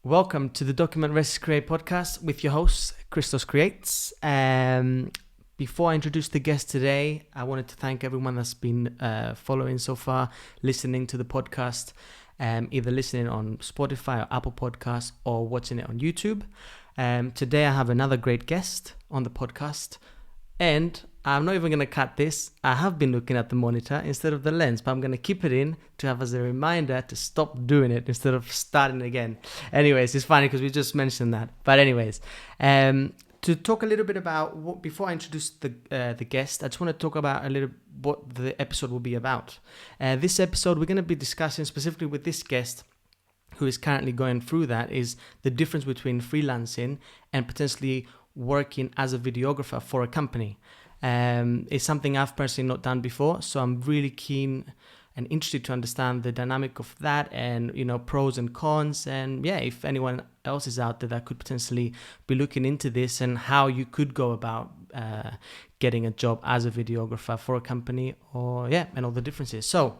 Welcome to the Document Versus Create podcast with your host, Christos Creates. Before I introduce the guest today, I wanted to thank everyone that's been following so far, listening to the podcast, either listening on Spotify or Apple Podcasts or watching it on YouTube. Today I have another great guest on the podcast, and I'm not even going to cut this. I have been looking at the monitor instead of the lens, but I'm going to keep it in to have as a reminder to stop doing it instead of starting again. Anyways, it's funny because we just mentioned that. But anyways, to talk a little bit about, before I introduce the guest, I just want to talk about a little what the episode will be about. This episode, we're going to be discussing specifically with this guest, who is currently going through that, is the difference between freelancing and potentially working as a videographer for a company. It's something I've personally not done before, so I'm really keen and interested to understand the dynamic of that and, pros and cons. And yeah, if anyone else is out there that could potentially be looking into this and how you could go about getting a job as a videographer for a company, and all the differences. So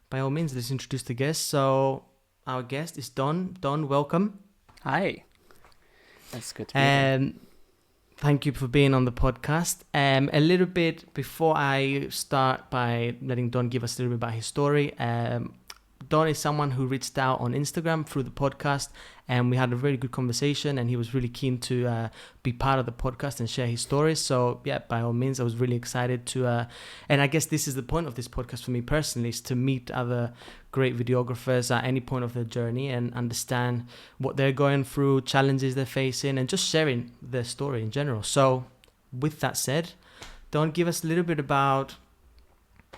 by all means, let's introduce the guest. So our guest is Don. Don, welcome. Hi. That's good to be here. Thank you for being on the podcast. A little bit before I start by letting Don give us a little bit about his story. Don is someone who reached out on Instagram through the podcast, and we had a very good conversation, and he was really keen to be part of the podcast and share his stories. So yeah, by all means, I was really excited to, and I guess this is the point of this podcast for me personally, is to meet other great videographers at any point of their journey and understand what they're going through, challenges they're facing, and just sharing their story in general. So with that said, Don, give us a little bit about,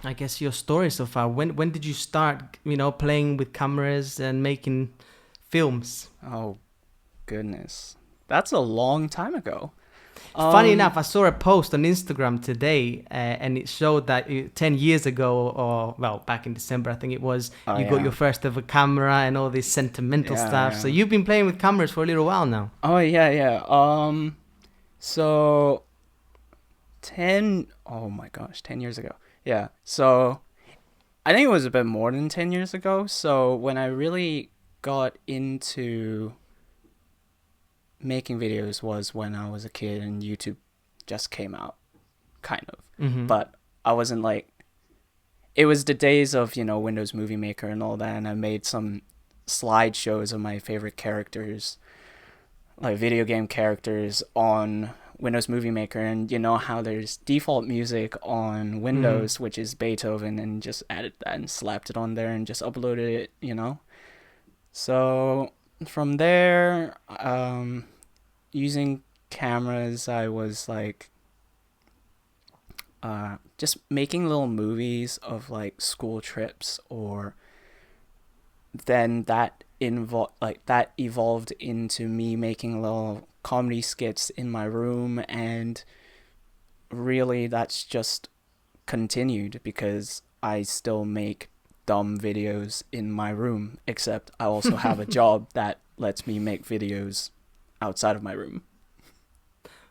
I guess, your story so far. When did you start, playing with cameras and making films? Oh, goodness. That's a long time ago. Funny enough, I saw a post on Instagram today, and it showed that 10 years ago, or back in December, I think it was, you got your first ever camera and all this sentimental stuff. Yeah. So you've been playing with cameras for a little while now. Oh, yeah. So 10 years ago. Yeah, so I think it was a bit more than 10 years ago. So when I really got into making videos was when I was a kid and YouTube just came out, kind of. Mm-hmm. But I wasn't it was the days of, Windows Movie Maker and all that, and I made some slideshows of my favorite characters, like video game characters on Windows Movie Maker, and how there's default music on Windows, which is Beethoven, and just added that and slapped it on there and just uploaded it, So from there, using cameras, I was just making little movies of school trips, or then that evolved into me making little comedy skits in my room, and really that's just continued because I still make dumb videos in my room, except I also have a job that lets me make videos outside of my room.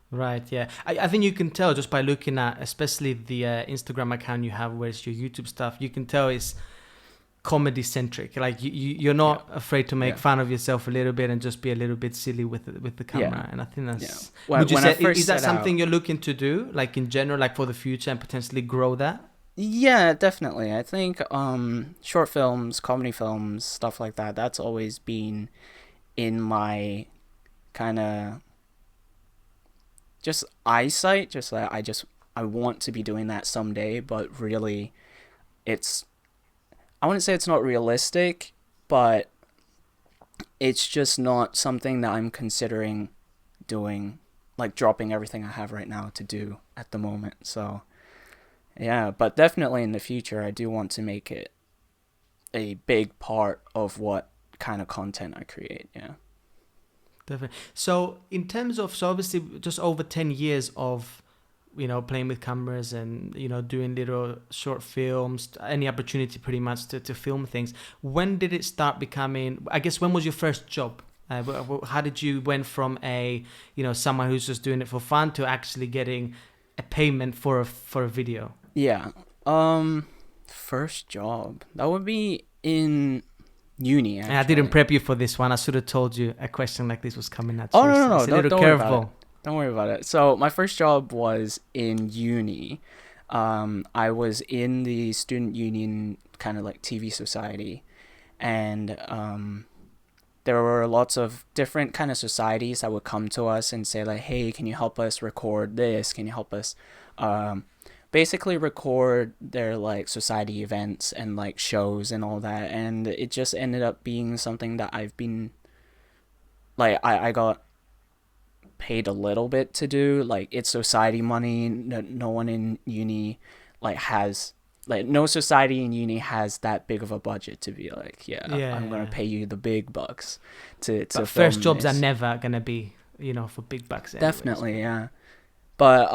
Right, yeah. I think you can tell just by looking at, especially the Instagram account you have, where it's your YouTube stuff, you can tell it's comedy centric. Like you're not afraid to make fun of yourself a little bit and just be a little bit silly with the camera. And I think that's would you say, is that something you're looking to do, like in general, like for the future, and potentially grow that? Yeah, definitely. I think short films, comedy films, stuff like that, that's always been in my kind of just eyesight, just that I want to be doing that someday, but really I wouldn't say it's not realistic, but it's just not something that I'm considering doing, dropping everything I have right now to do at the moment. So, yeah, but definitely in the future, I do want to make it a big part of what kind of content I create, yeah. Definitely. So in terms of, obviously just over 10 years of, playing with cameras and, doing little short films, any opportunity pretty much to film things. When did it start becoming, I guess, when was your first job? How did you went from someone who's just doing it for fun to actually getting a payment for a video? Yeah. First job. That would be in uni, actually. And I didn't prep you for this one. I should have told you a question like this was coming at Oh, you. no, It's a little don't worry about curveball. it. Don't worry about it. So my first job was in uni. I was in the student union, kind of like TV society, and there were lots of different kind of societies that would come to us and say like, hey, can you help us record this? Can you help us basically record their like society events and like shows and all that? And it just ended up being something that I've been like, I got paid a little bit to do. Like, it's society money. No one in uni like has like, no society in uni has that big of a budget to be like, I'm gonna pay you the big bucks to But film first jobs this. are never gonna be, for big bucks. Anyways. Definitely, yeah. But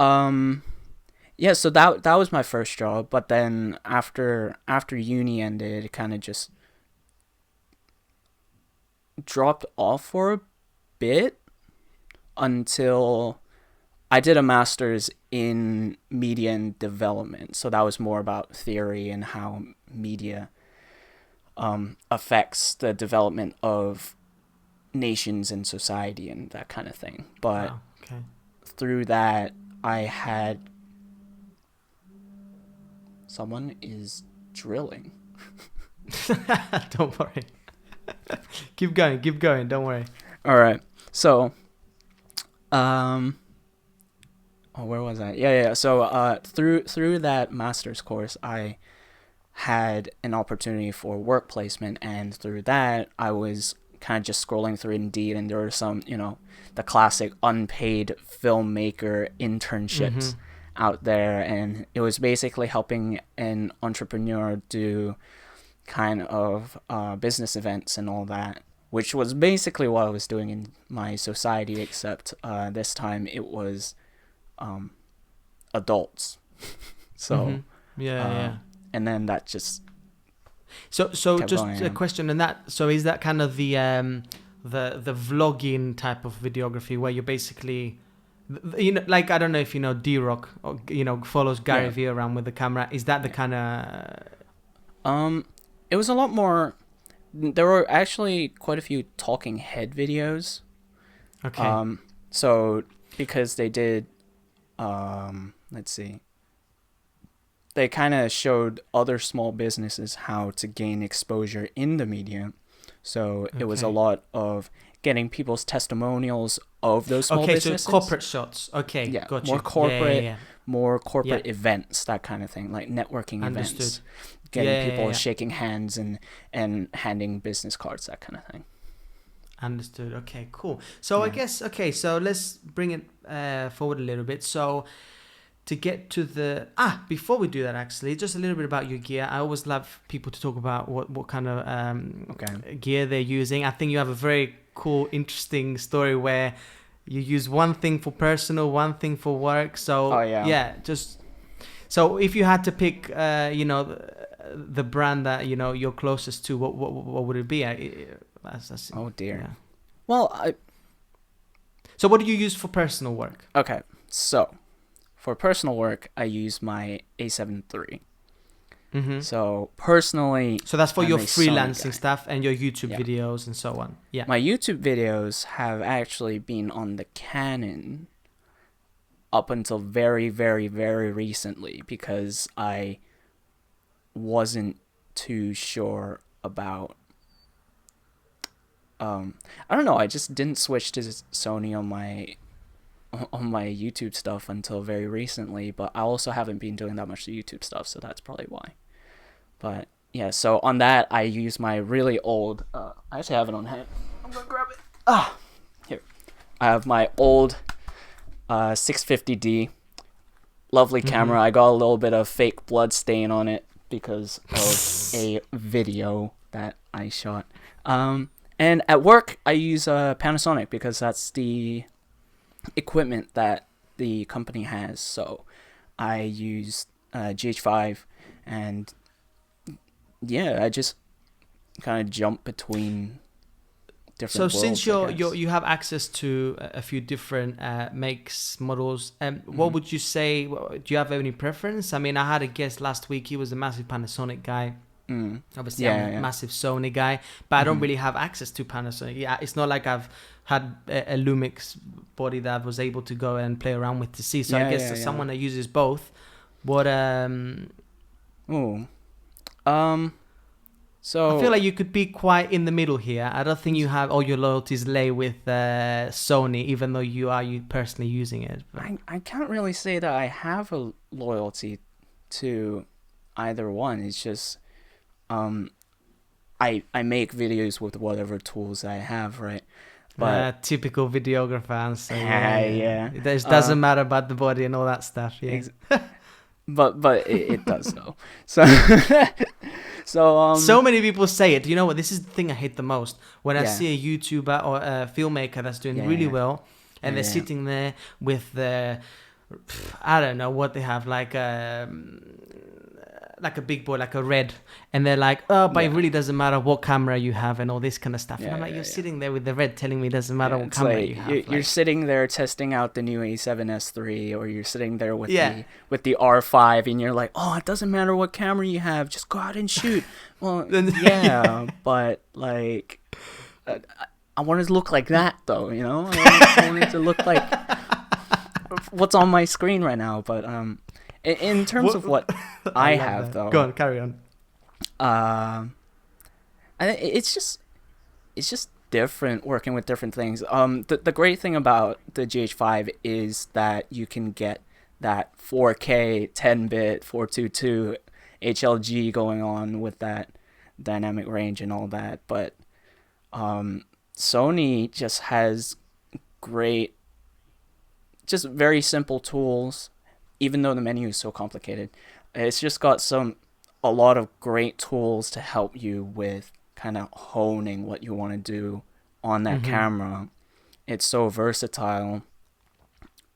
yeah. So that was my first job. But then after uni ended, it kind of just dropped off for a bit until I did a master's in media and development. So that was more about theory and how media affects the development of nations and society and that kind of thing. But through that, I had... Someone is drilling. Don't worry. Keep going. Don't worry. All right. So, where was I? Yeah. So, through that master's course, I had an opportunity for work placement, and through that, I was kind of just scrolling through Indeed, and there were some, the classic unpaid filmmaker internships out there, and it was basically helping an entrepreneur do kind of business events and all that, which was basically what I was doing in my society, except this time it was adults. So and then that just so just going, a question on that. So is that kind of the vlogging type of videography where you basically, like, I don't know if you know D-Rock, or follows Gary Vee around with the camera. Is that the kind of it was a lot more. There were actually quite a few talking head videos. Okay. So because they did let's see, they kind of showed other small businesses how to gain exposure in the media. So it was a lot of getting people's testimonials of those small businesses. So corporate shots. Okay, yeah, got more you. corporate, more corporate events, that kind of thing, like networking events, getting people shaking hands and handing business cards, that kind of thing. Understood. Okay, cool. So I guess, so let's bring it forward a little bit. So to get to before we do that, actually, just a little bit about your gear. I always love people to talk about what kind of gear they're using. I think you have a very cool, interesting story where you use one thing for personal, one thing for work. So so if you had to pick, the brand that you're closest to, what would it be? Oh dear. Yeah. Well, so what do you use for personal work? Okay, so for personal work, I use my A7 III. So personally, so that's for I'm your a freelancing Sony guy. stuff and your YouTube videos and so on. Yeah. My YouTube videos have actually been on the Canon up until very, very, very recently, because I wasn't too sure about I don't know, I just didn't switch to Sony on my YouTube stuff until very recently, but I also haven't been doing that much YouTube stuff, so that's probably why. But yeah, so on that, I use my really old I actually have it on hand. I'm gonna grab it. Here. I have my old 650D. Lovely camera. I got a little bit of fake blood stain on it because of a video that I shot. And at work, I use Panasonic because that's the equipment that the company has. So I use GH5, and I just kind of jump between different worlds. So since you have access to a few different makes, models, what would you say? Do you have any preference? I mean, I had a guest last week. He was a massive Panasonic guy. Obviously, Yeah, I'm a yeah. massive Sony guy, but I don't really have access to Panasonic. Yeah, it's not like I've had a Lumix body that I was able to go and play around with to see. So I Yeah, guess yeah, as yeah. someone that uses both, what Ooh. Um. I feel So like you could be quite in the middle here. I don't think you have all your loyalties lay with Sony, even though you personally using it. But. I can't really say that I have a loyalty to either one. It's just I make videos with whatever tools I have, right? But Typical videographer answer. yeah. It doesn't matter about the body and all that stuff. Yeah. But it does though. So so many people say it. You know what? This is the thing I hate the most. When I Yeah. see a YouTuber or a filmmaker that's doing really well, and they're sitting there with the, I don't know what they have, like a big boy, like a red, and they're like, oh, but it really doesn't matter what camera you have and all this kind of stuff. And I'm like, you're sitting there with the red telling me it doesn't matter what camera you have. You're sitting there testing out the new A7S III, or you're sitting there with the R5, and you're like, oh, it doesn't matter what camera you have, just go out and shoot. Well, yeah, but like, I want it to look like that though, you know. I want it to look like what's on my screen right now, but in terms of what I have, though, go on, carry on. It's just different working with different things. The great thing about the GH5 is that you can get that 4K 10-bit 422 HLG going on with that dynamic range and all that, but Sony just has great, just very simple tools. Even though the menu is so complicated, it's just got a lot of great tools to help you with kind of honing what you want to do on that camera. It's so versatile.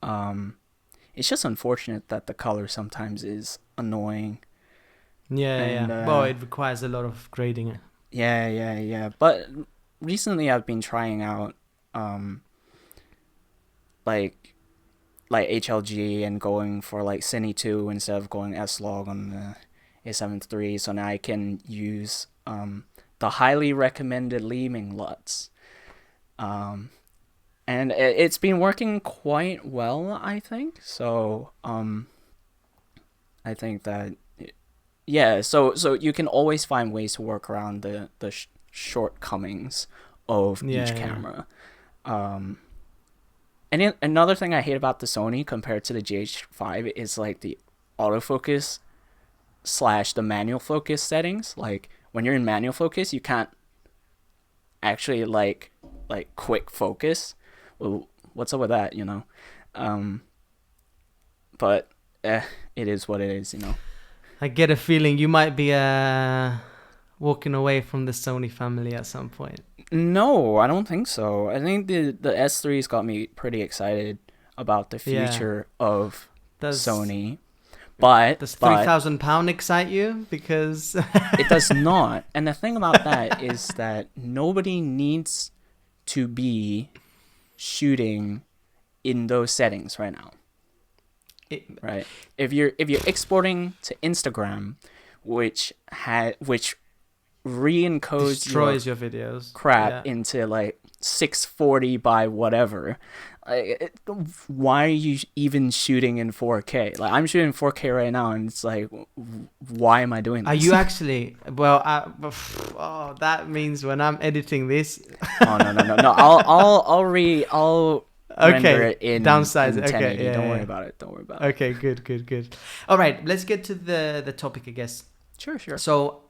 It's just unfortunate that the color sometimes is annoying. Yeah. Well, it requires a lot of grading. Yeah. But recently I've been trying out like HLG and going for like Cine 2 instead of going S-Log on the A7 III, so now I can use the highly recommended Leeming LUTs. And it's been working quite well, I think. So I think that so you can always find ways to work around the shortcomings of each camera. And another thing I hate about the Sony compared to the GH5 is like the autofocus / the manual focus settings. Like when you're in manual focus, you can't actually like quick focus. Well, what's up with that, you know? But it is what it is, you know. I get a feeling you might be walking away from the Sony family at some point. No, I don't think so. I think the S3's got me pretty excited about the future of Sony. But does £3,000 excite you? Because it does not. And the thing about that is that nobody needs to be shooting in those settings right now. Right? If you're exporting to Instagram, which re-encodes destroys your videos crap into like 640 by whatever, why are you even shooting in 4K? Like I'm shooting 4K right now, and it's like, why am I doing this? Are you actually? Well, that means when I'm editing this. Oh no! I'll render it in downsize in it. 1080. Okay, Don't worry about it. Okay, good. All right, let's get to the topic, I guess. Sure. So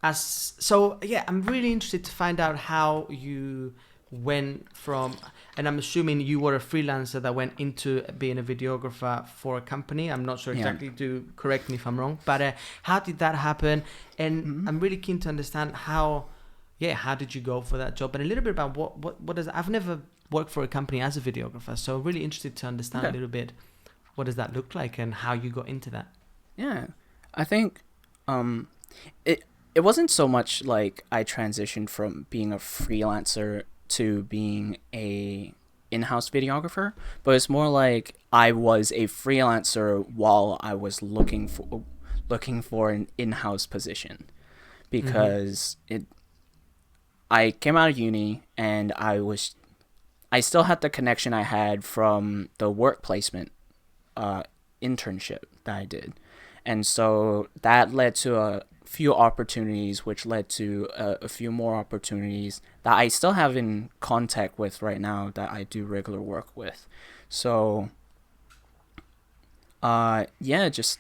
I'm really interested to find out how you went from, and I'm assuming you were a freelancer that went into being a videographer for a company. I'm not sure exactly, do correct me if I'm wrong, but how did that happen? And I'm really keen to understand how did you go for that job, and a little bit about what does, I've never worked for a company as a videographer, so really interested to understand a little bit what does that look like and how you got into that. Yeah, I think it wasn't so much like I transitioned from being a freelancer to being a in-house videographer, but it's more like I was a freelancer while I was looking for an in-house position, because I came out of uni and I still had the connection I had from the work placement internship that I did. And so that led to a few opportunities, which led to a few more opportunities that I still have in contact with right now that I do regular work with. So, just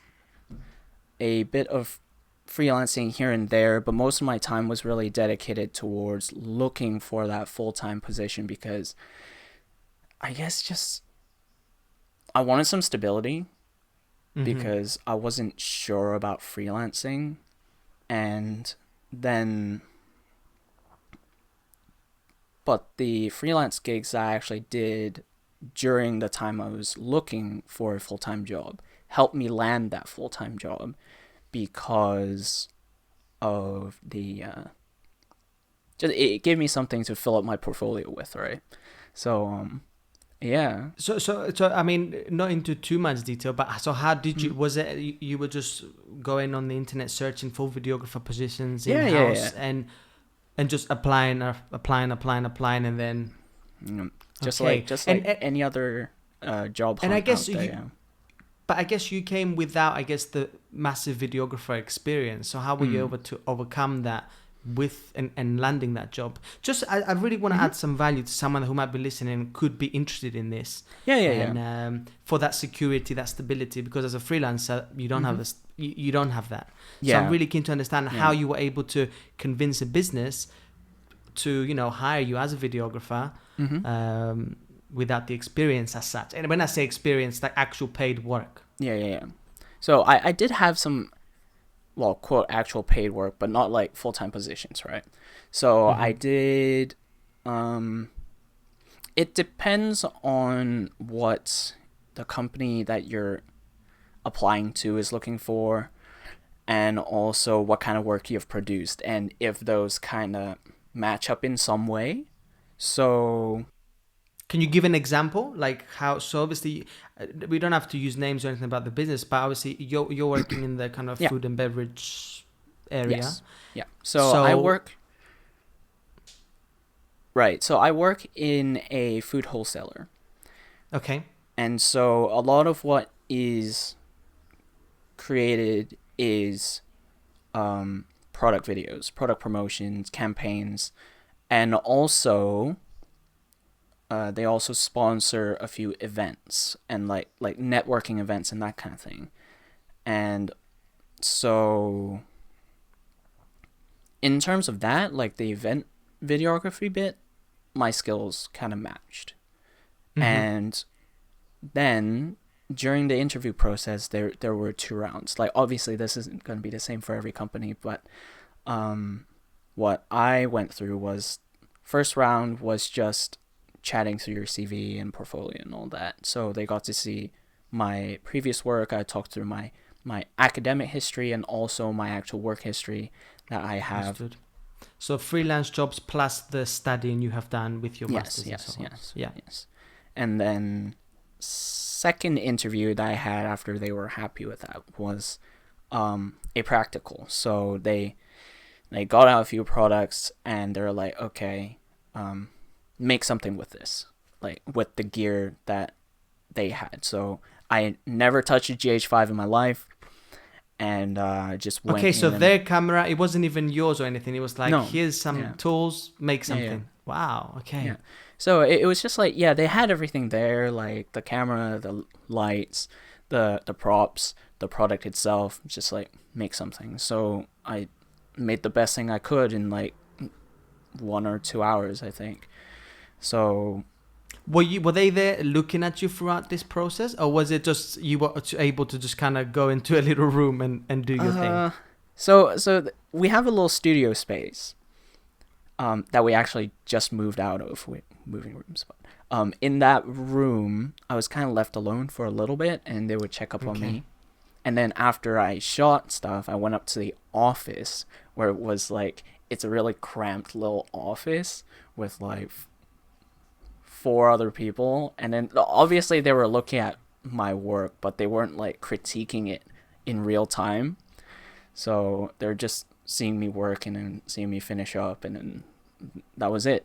a bit of freelancing here and there, but most of my time was really dedicated towards looking for that full-time position because I guess just I wanted some stability because I wasn't sure about freelancing. And then, but the freelance gigs I actually did during the time I was looking for a full-time job helped me land that full-time job because of it gave me something to fill up my portfolio with, right? So, yeah. So I mean, not into too much detail, but so how did you? Was it you were just going on the internet searching for videographer positions in house and just applying, and then just like any other job hunt. And I guess out there, but I guess you came without, I guess, the massive videographer experience. So how were you able to overcome that with and landing that job? Just I really want to add some value to someone who might be listening and could be interested in this. For that security, that stability, because as a freelancer you don't have this, you don't have that. So I'm really keen to understand how you were able to convince a business to hire you as a videographer without the experience as such. And when I say experience, like actual paid work. So I did have some, well, quote, actual paid work, but not like full-time positions, right? So I did, it depends on what the company that you're applying to is looking for, and also what kind of work you've produced, and if those kind of match up in some way. So can you give an example, like how? So obviously, we don't have to use names or anything about the business, but obviously you're working in the kind of food and beverage area. Yes. Yeah. So I work. Right. So I work in a food wholesaler. Okay. And so a lot of what is created is product videos, product promotions, campaigns, and also they also sponsor a few events and like networking events and that kind of thing. And so in terms of that, like the event videography bit, my skills kind of matched. And then during the interview process, there were 2 rounds. Like obviously this isn't going to be the same for every company, but what I went through was, first round was just chatting through your CV and portfolio and all that. So they got to see my previous work. I talked through my academic history and also my actual work history that I have. Understood. So freelance jobs plus the studying you have done with your masters. Yes. And then second interview that I had after they were happy with that was a practical. So they got out a few products and they're like, okay, make something with this, like with the gear that they had. So I never touched a GH5 in my life, and just went. Okay, so their camera, it wasn't even yours or anything. It was like, here's some tools, make something. Wow. Okay. Yeah. So it was just like, they had everything there, like the camera, the lights, the props, the product itself, just like make something. So I made the best thing I could in like 1 or 2 hours, I think. So were they there looking at you throughout this process, or was it just you were able to just kind of go into a little room and do your thing? So we have a little studio space that we actually just moved out of with moving rooms. But in that room, I was kind of left alone for a little bit, and they would check up on me. And then after I shot stuff, I went up to the office where it was like, it's a really cramped little office with like 4 other people, and then obviously they were looking at my work, but they weren't like critiquing it in real time. So they're just seeing me work and then seeing me finish up, and then that was it.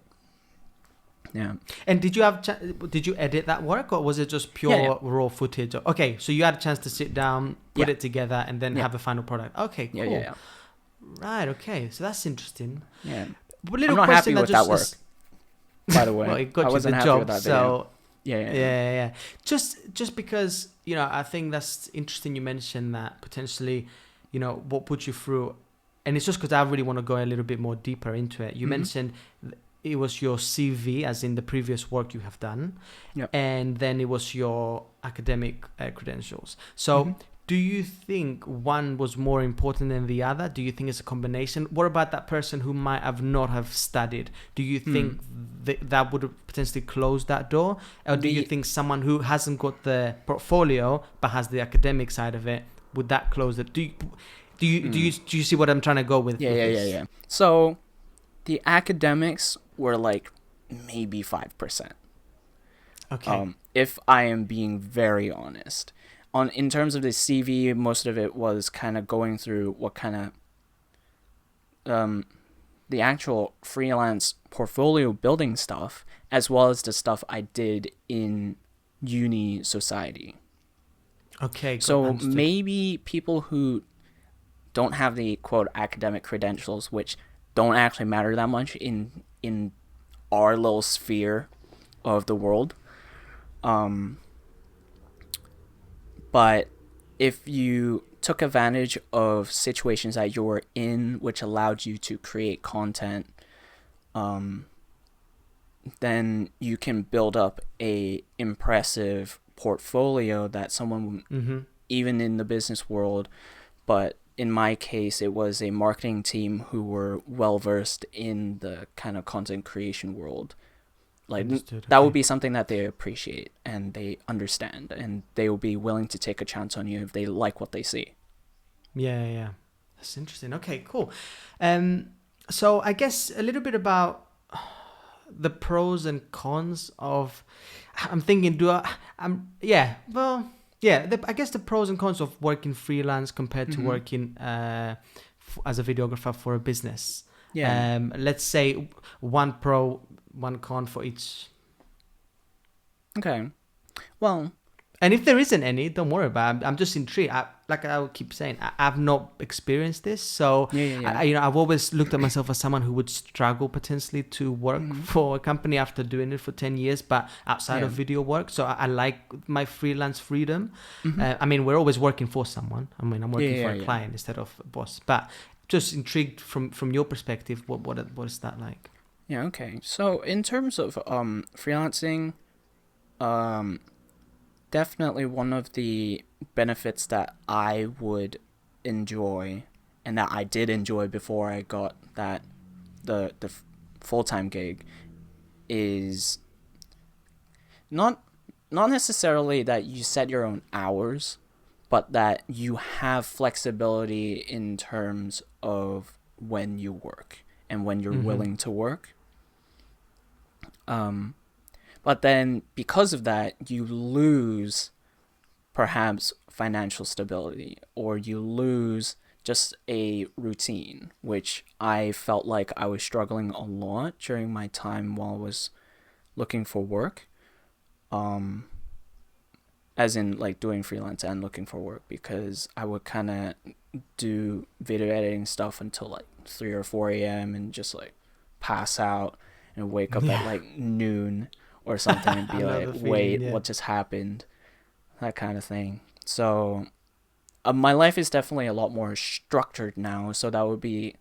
Yeah. And did you edit that work, or was it just pure raw footage? Okay, so you had a chance to sit down, put it together, and then have a final product. Okay, cool. Yeah. Right. Okay, so that's interesting. Yeah. But little I'm not question happy with that work, by the way. Well, it got I you wasn't the happy job, with that video. so Yeah. Just because, you know, I think that's interesting. You mentioned that potentially, you know, what put you through, and it's just because I really want to go a little bit more deeper into it. You mentioned it was your CV, as in the previous work you have done, and then it was your academic credentials. So do you think one was more important than the other? Do you think it's a combination? What about that person who might have not have studied? Do you think that would have potentially closed that door? Or do you think someone who hasn't got the portfolio but has the academic side of it, would that close it? Do you see what I'm trying to go with? Yeah. So the academics were like maybe 5%. Okay. If I am being very honest. In terms of the CV, most of it was kind of going through what kind of the actual freelance portfolio building stuff, as well as the stuff I did in uni society. Okay. So maybe people who don't have the quote academic credentials, which don't actually matter that much in our little sphere of the world. But if you took advantage of situations that you were in, which allowed you to create content, then you can build up a impressive portfolio that someone, even in the business world, but in my case, it was a marketing team who were well versed in the kind of content creation world. Like that would be something that they appreciate and they understand, and they will be willing to take a chance on you if they like what they see. Yeah. That's interesting. Okay, cool. So I guess a little bit about the pros and cons of. I'm thinking, I guess the pros and cons of working freelance compared to working as a videographer for a business. Yeah. Let's say one pro, one con for each. Okay. Well, and if there isn't any, don't worry about it. I'm just intrigued. Like I would keep saying, I've not experienced this, so I've always looked at myself as someone who would struggle potentially to work for a company after doing it for 10 years, but outside of video work. So I like my freelance freedom. I mean, we're always working for someone. I mean, I'm working for a client instead of a boss. But just intrigued from your perspective, what is that like? Yeah. Okay. So in terms of freelancing, definitely one of the benefits that I would enjoy, and that I did enjoy before I got that the full-time gig, is not necessarily that you set your own hours, but that you have flexibility in terms of when you work and when you're willing to work. But then because of that, you lose perhaps financial stability, or you lose just a routine, which I felt like I was struggling a lot during my time while I was looking for work. As in like doing freelance and looking for work, because I would kind of do video editing stuff until like 3 or 4 a.m. and just like pass out and wake up at like noon or something and be like, wait, what just happened? That kind of thing. So my life is definitely a lot more structured now, so that would be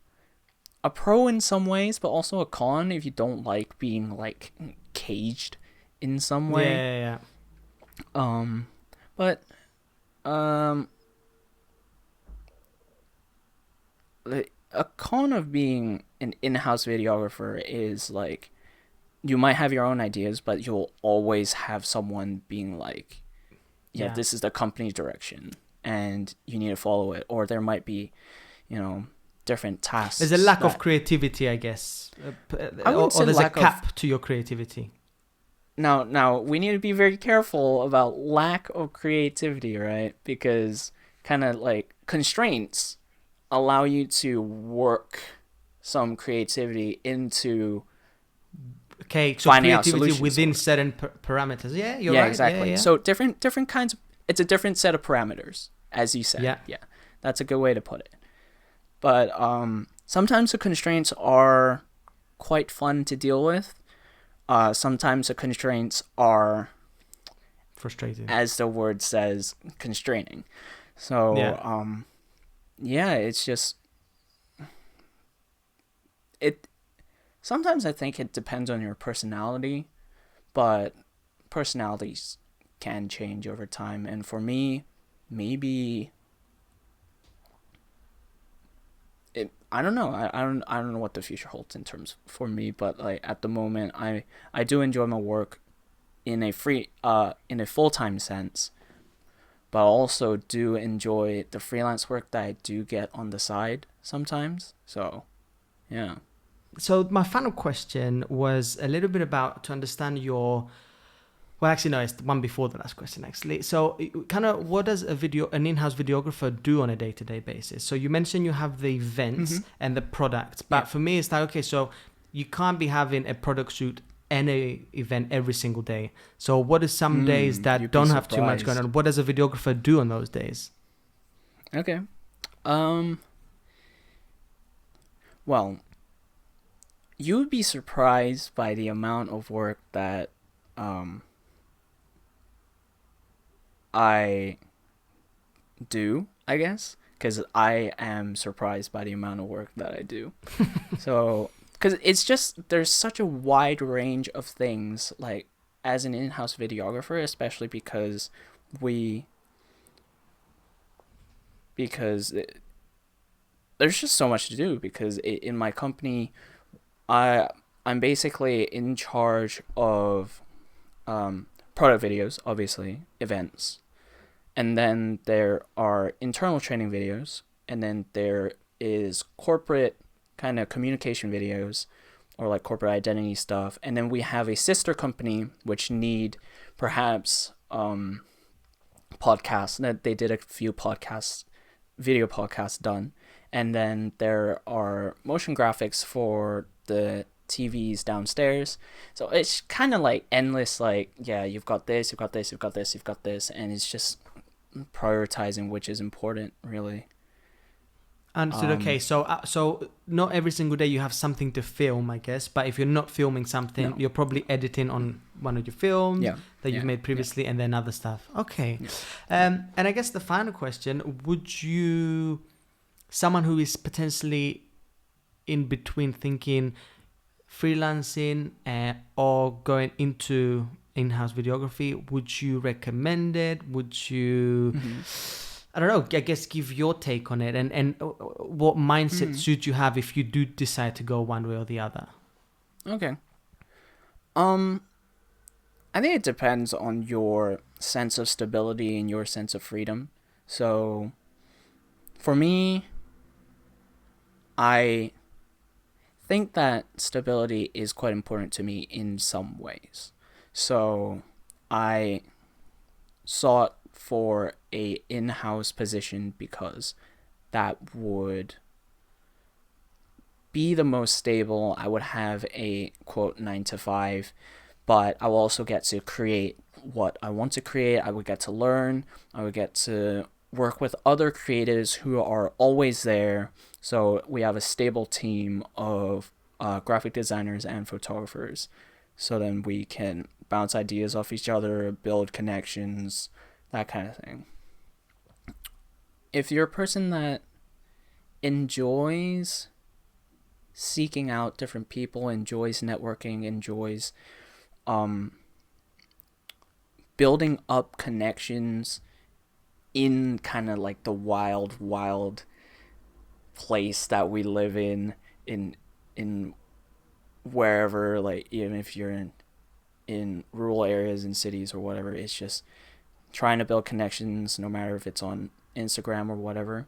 a pro in some ways, but also a con if you don't like being like caged in some way. Yeah. But a con of being an in-house videographer is like you might have your own ideas, but you'll always have someone being like, this is the company's direction and you need to follow it. Or there might be, different tasks. There's a lack of creativity, I guess. Or there's a cap to your creativity. Now, we need to be very careful about lack of creativity, right? Because kind of like constraints allow you to work some creativity into Okay, so finding out creativity solutions within for it. certain parameters. Yeah, you're Yeah, right. Yeah, exactly. yeah, So different kinds of, it's a different set of parameters, as you said. yeah. Yeah, that's a good way to put it. But sometimes the constraints are quite fun to deal with. Sometimes the constraints are, Frustrating. as the word says, constraining. So Yeah. yeah, it's just it. Sometimes I think it depends on your personality, but personalities can change over time. And for me, maybe I don't know. I don't know what the future holds in terms for me, but like at the moment, I do enjoy my work in a in a full-time sense, but I also do enjoy the freelance work that I do get on the side sometimes. So, yeah. So my final question was a little bit about to understand your. Well, actually, no, it's the one before the last question, actually. So, kind of, what does an in-house videographer do on a day-to-day basis? So, you mentioned you have the events Mm-hmm. and the products, Yeah. but for me, it's like, okay, so you can't be having a product shoot and a event every single day. So, what are some days that You'd be don't have too much going surprised. on? What does a videographer do on those days? Okay. Um. Well, you would be surprised by the amount of work that um I do, I guess, because I am surprised by the amount of work that I do. So, because it's just, there's such a wide range of things, like, as an in-house videographer, especially we, because there's just so much to do, because in my company, I, I'm basically in charge of product videos, obviously, events, and then there are internal training videos, and then there is corporate kind of communication videos, or like corporate identity stuff, and then we have a sister company which need perhaps podcasts. That they did a few podcasts, video podcasts done, and then there are motion graphics for the TVs downstairs. So it's kind of like endless, like, yeah, you've got this, you've got this, you've got this, you've got this, and it's just prioritizing which is important, really. Understood. Okay, so not every single day you have something to film, I guess. But if you're not filming something, No. you're probably editing on one of your films Yeah. that you've Yeah. made previously, and then other stuff. Okay. Yeah. And I guess the final question: would you, someone who is potentially in between thinking freelancing or going into in-house videography, would you recommend it? Would you? Mm-hmm. I don't know, I guess give your take on it, and what mindset should you have if you do decide to go one way or the other? Okay. I think it depends on your sense of stability and your sense of freedom. So, for me, I think that stability is quite important to me in some ways. So, I sought for a in-house position because that would be the most stable. I would have a quote 9 to 5, but I will also get to create what I want to create. I would get to learn. I would get to work with other creatives who are always there. So we have a stable team of graphic designers and photographers. So then we can bounce ideas off each other, build connections, that kind of thing. If you're a person that enjoys seeking out different people, enjoys networking, enjoys building up connections in kind of like the wild place that we live in wherever, like, even if you're in rural areas and cities or whatever, it's just trying to build connections, no matter if it's on Instagram or whatever.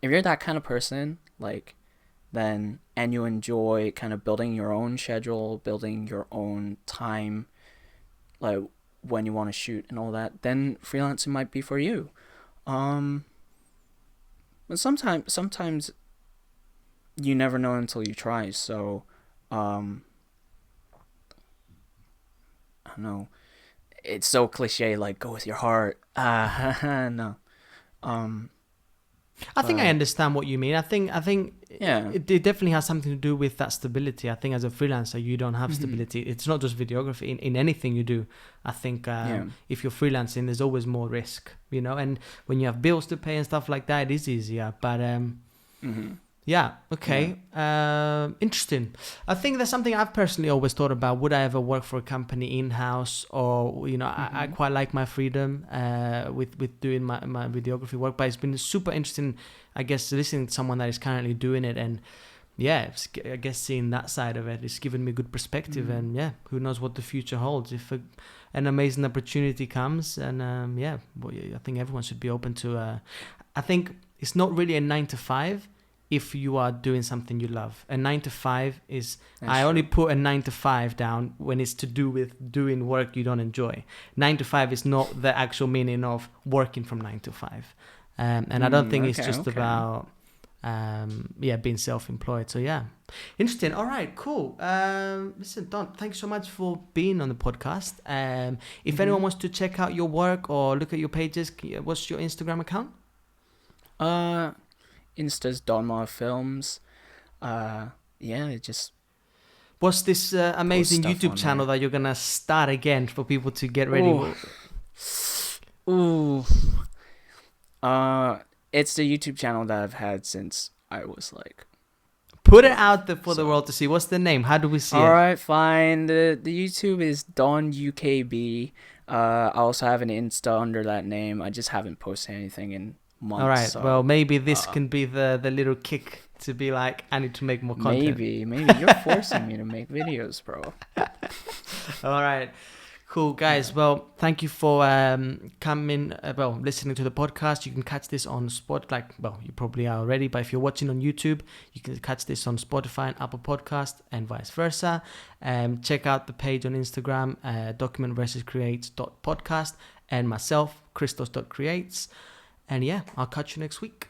If you're that kind of person, like, then, and you enjoy kind of building your own schedule, building your own time, like when you want to shoot and all that, then freelancing might be for you. But sometimes you never know until you try. So, I don't know. It's so cliche, like go with your heart. No. Um, I think I but understand what you mean. I think yeah. it definitely has something to do with that stability. I think as a freelancer, you don't have Hmm. stability. It's not just videography. In anything you do, I think Yeah. if you're freelancing, there's always more risk, you know. And when you have bills to pay and stuff like that, it is easier. But Hmm. yeah, Yeah. okay. Interesting. I think that's something I've personally always thought about. Would I ever work for a company in-house? Or, you know, I Hmm. quite like my freedom with doing my videography work. But it's been super interesting, I guess, listening to someone that is currently doing it. And yeah, I guess seeing that side of it is giving me good perspective. Hmm. And yeah, who knows what the future holds. If an amazing opportunity comes. And yeah, well, I think everyone should be open to... I think it's not really a 9 to 5 if you are doing something you love. A 9 to 5 is... That's I only true. put a 9 to 5 down when it's to do with doing work you don't enjoy. 9 to 5 is not the actual meaning of working from 9 to 5. And I don't think it's Okay. just Okay. about being self-employed. So yeah, interesting. All right, cool. Listen, Don, thanks so much for being on the podcast. If Hmm. anyone wants to check out your work or look at your pages, what's your Instagram account? Uh, Insta's Donmar Films. Yeah, it just What's this post amazing stuff YouTube on channel there. that you're gonna start again for people to get ready? Oh, ooh. Uh, it's the YouTube channel that I've had since I was like Put it 12. out there for the So, world to see. What's the name? How do we see all it? right, fine. The YouTube is Don UKB. I also have an Insta under that name. I just haven't posted anything in All months. right. Well, So, maybe this uh, can be the little kick to be like, I need to make more content. maybe you're forcing me to make videos, bro. All right. Cool, guys. Yeah. Well, thank you for coming, listening to the podcast. You can catch this on you probably are already, but if you're watching on YouTube, you can catch this on Spotify and Apple Podcast and vice versa. Check out the page on Instagram, document-creates.podcast, and myself, christos.creates. And yeah, I'll catch you next week.